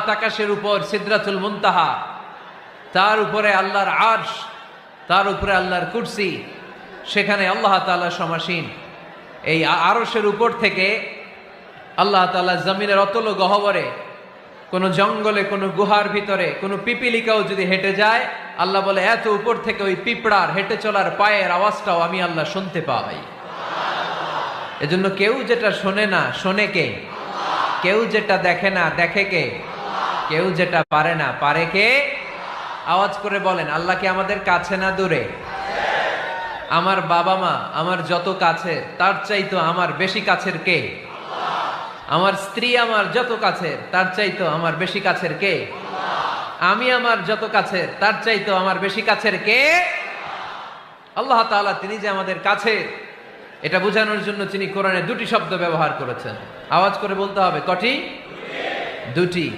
আকাশের উপর সিদরাতুল মুনতাহা, তার উপরে আল্লাহর আরশ, তার উপরে আল্লাহর কুরসি, সেখানে আল্লাহ তাআলা সমাসীন। এই আরশের উপর থেকে আল্লাহ তাআলা জমিনের অতল গহ্বরে, কোন জঙ্গলে, কোন গুহার ভিতরে কোন পিপিলিকাও যদি হেঁটে যায়, আল্লাহ বলে এত উপর থেকে ওই পিঁপড়ার হেঁটে চলার পায়ের আওয়াজটাও আমি আল্লাহ শুনতে পাই। এজন্য কেউ যেটা শোনে না শোনে কে? কেউ যেটা দেখে না দেখে কে? কেউ যেটা পারে না পারে কে? আওয়াজ করে বলেন, আল্লাহ কি আমাদের কাছে না দূরে? আমার বাবা মা আমার যত কাছে, তার চাইতো আমার বেশি কাছের কে? আমার স্ত্রী আমার যত কাছের, তার চাইতো আমার বেশি কাছের কে? আমি আমার যত কাছের, তার চাইতো আমার বেশি কাছের কে? আল্লাহ তাআলা, তিনি যে আমাদের কাছে, এটা বোঝানোর জন্য তিনি কোরআনে দুটি শব্দ ব্যবহার করেছেন। আওয়াজ করে বলতে হবে, কটি? দুটি।